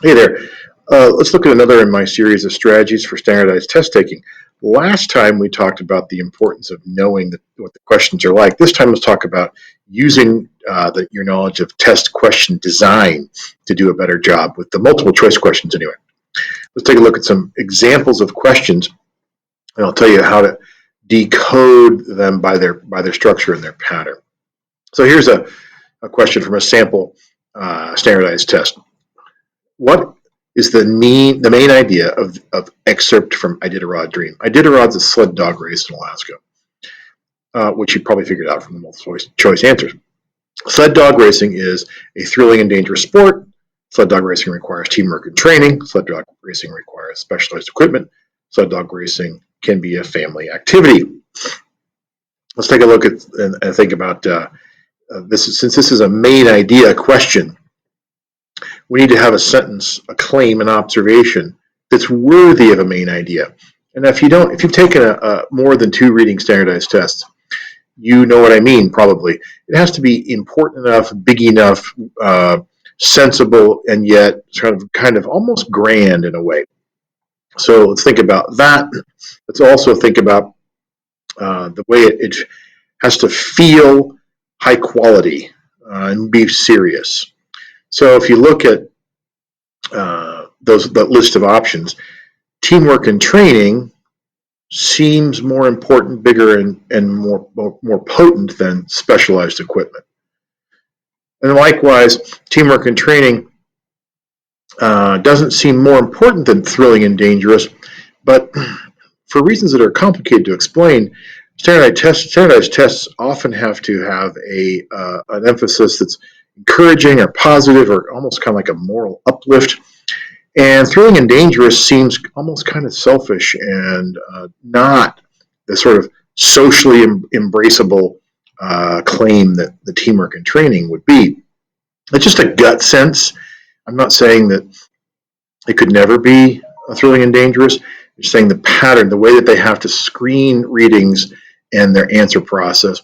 Hey there. Let's look at another in my series of strategies for standardized test taking. Last time we talked about the importance of knowing what the questions are like. This time let's talk about using your knowledge of test question design to do a better job with the multiple choice questions anyway. Let's take a look at some examples of questions, and I'll tell you how to decode them by their structure and their pattern. So here's a question from a sample standardized test. What is the main idea of excerpt from Iditarod Dream? Iditarod's a sled dog race in Alaska, which you probably figured out from the multiple choice answers. Sled dog racing is a thrilling and dangerous sport. Sled dog racing requires teamwork and training. Sled dog racing requires specialized equipment. Sled dog racing can be a family activity. Let's take a look at and think about this. Since this is a main idea question, we need to have a sentence, a claim, an observation that's worthy of a main idea. And if you've taken a more than 2 reading standardized tests, you know what I mean, probably. It has to be important enough, big enough, sensible, and yet kind of almost grand in a way. So let's think about that. Let's also think about the way it has to feel high quality and be serious. So if you look at that list of options, teamwork and training seems more important, bigger, and more potent than specialized equipment. And likewise, teamwork and training doesn't seem more important than thrilling and dangerous, but for reasons that are complicated to explain, standardized tests often have to have an emphasis that's encouraging or positive or almost kind of like a moral uplift. And thrilling and dangerous seems almost kind of selfish and not the sort of socially embraceable claim that the teamwork and training would be. It's just a gut sense. I'm not saying that it could never be thrilling and dangerous. I'm saying the pattern, the way that they have to screen readings and their answer process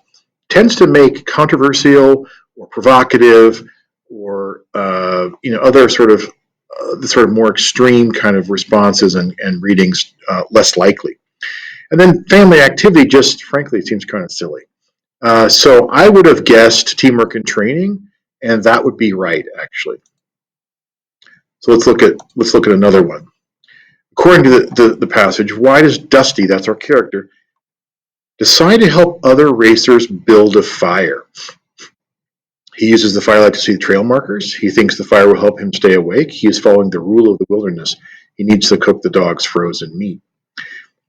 tends to make controversial or provocative or other sort of the sort of more extreme kind of responses and readings less likely. And then family activity just frankly seems kind of silly. So I would have guessed teamwork and training, and that would be right actually. So let's look at another one. According to the passage, why does Dusty, that's our character, decide to help other racers build a fire? He uses the firelight to see the trail markers. He thinks the fire will help him stay awake. He is following the rule of the wilderness. He needs to cook the dog's frozen meat.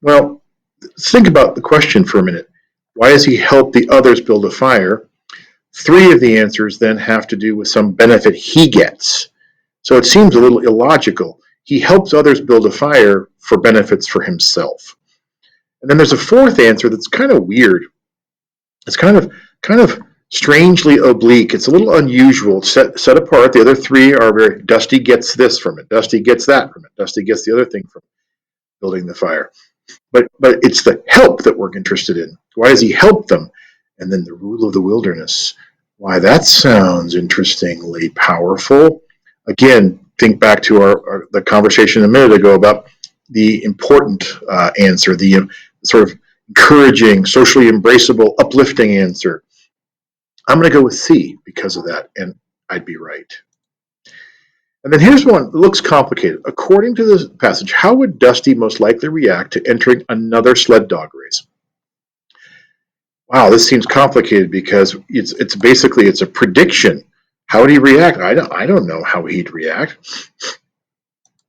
Well, let's think about the question for a minute. Why does he help the others build a fire? 3 of the answers then have to do with some benefit he gets. So it seems a little illogical. He helps others build a fire for benefits for himself. And then there's a 4th answer that's kind of weird. It's kind of strangely oblique. It's a little unusual, set apart. The other 3 are very, Dusty gets this from it. Dusty gets that from it. Dusty gets the other thing from building the fire. But it's the help that we're interested in. Why does he help them? And then the rule of the wilderness. Why, that sounds interestingly powerful. Again, think back to the conversation a minute ago about the important answer, the sort of encouraging, socially embraceable, uplifting answer. I'm going to go with C because of that, and I'd be right. And then here's one that looks complicated. According to this passage, how would Dusty most likely react to entering another sled dog race? Wow, this seems complicated because it's basically a prediction. How would he react? I don't know how he'd react.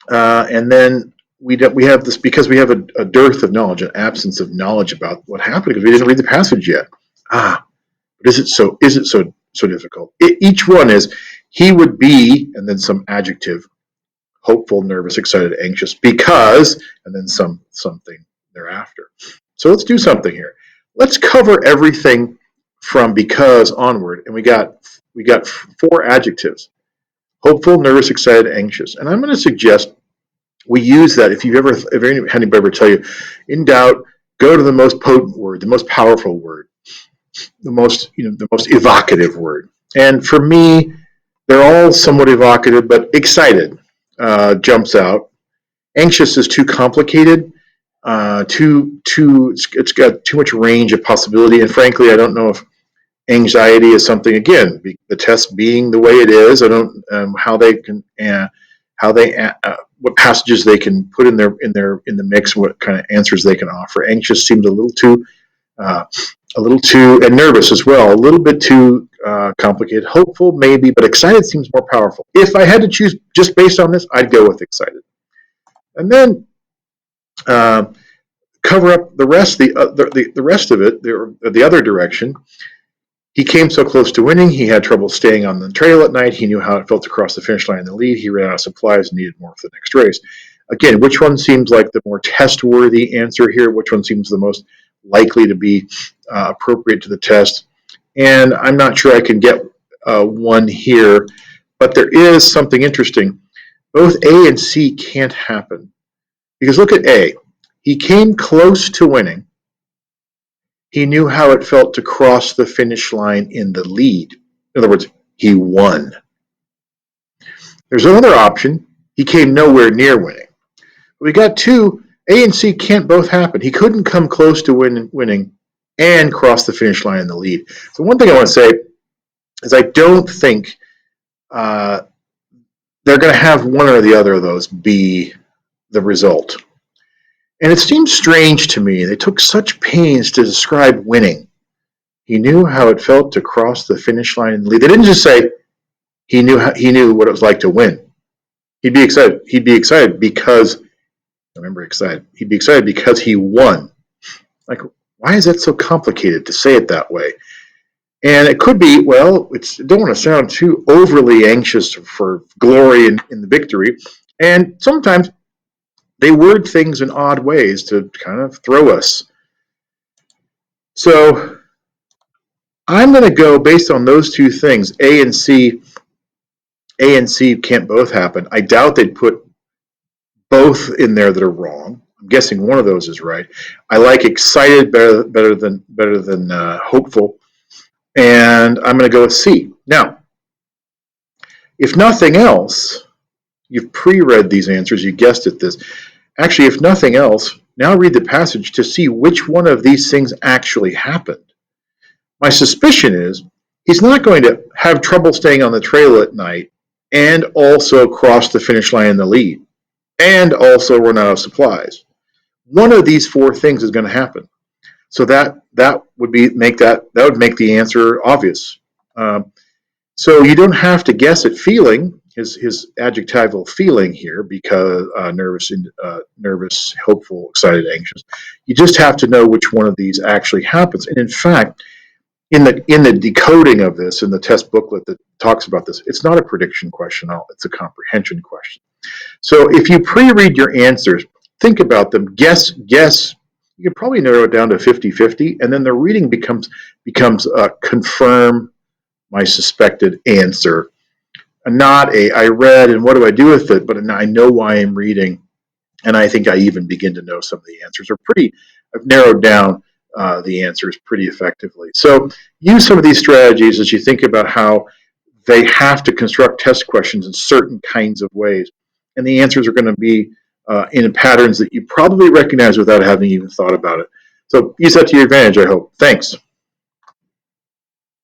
And then we have this because we have a dearth of knowledge, an absence of knowledge about what happened because we didn't read the passage yet. But is it so difficult? Each one is he would be, and then some adjective, hopeful, nervous, excited, anxious, because, and then something thereafter. So let's do something here. Let's cover everything from because onward, and we got 4 adjectives: hopeful, nervous, excited, anxious. And I'm going to suggest we use that. If anybody ever tell you, in doubt, go to the most potent word, the most powerful word, the most evocative word. And for me, they're all somewhat evocative, but excited. jumps out. Anxious is too complicated. It's got too much range of possibility, and frankly, I don't know if anxiety is something. Again, the test being the way it is, I don't how they can how they what passages they can put in the mix, what kind of answers they can offer. Anxious seems uh, a little too, and nervous as well, a little bit too complicated. Hopeful maybe, but excited seems more powerful. If I had to choose just based on this, I'd go with excited, and then uh, cover up the rest. The rest of it, the other direction. He came so close to winning, he had trouble staying on the trail at night. He knew how it felt to cross the finish line in the lead. He ran out of supplies and needed more for the next race. Again, which one seems like the more test-worthy answer here? Which one seems the most likely to be appropriate to the test? And I'm not sure I can get one here, but there is something interesting. Both A and C can't happen. Because look at A. He came close to winning. He knew how it felt to cross the finish line in the lead. In other words, he won. There's another option. He came nowhere near winning. We got two. A and C can't both happen. He couldn't come close to winning and cross the finish line in the lead. So one thing I want to say is I don't think they're going to have one or the other of those be the result. And it seems strange to me. They took such pains to describe winning. He knew how it felt to cross the finish line in the lead. They didn't just say he knew what it was like to win. He'd be excited. He'd be excited because He'd be excited because he won. Like, why is that so complicated to say it that way? And it could be, well, don't want to sound too overly anxious for glory in the victory. And sometimes they word things in odd ways to kind of throw us. So I'm going to go based on those two things. A and C can't both happen. I doubt they'd put both in there that are wrong. I'm guessing one of those is right. I like excited better than hopeful, and I'm going to go with C. Now, if nothing else, you've pre-read these answers. You guessed at this. Actually, if nothing else, now read the passage to see which one of these things actually happened. My suspicion is he's not going to have trouble staying on the trail at night and also cross the finish line in the lead and also run out of supplies. One of these four things is going to happen. So that would make the answer obvious. So you don't have to guess at feeling, his adjectival feeling here, because nervous, hopeful, excited, anxious. You just have to know which one of these actually happens. And in fact, in the decoding of this, in the test booklet that talks about this, it's not a prediction question, it's a comprehension question. So if you pre-read your answers, think about them, guess, you can probably narrow it down to 50-50, and then the reading becomes confirm my suspected answer. Not I read and what do I do with it, but I know why I'm reading, and I think I even begin to know some of the answers. I've narrowed down the answers pretty effectively. So use some of these strategies as you think about how they have to construct test questions in certain kinds of ways. And the answers are going to be in patterns that you probably recognize without having even thought about it. So use that to your advantage, I hope. Thanks.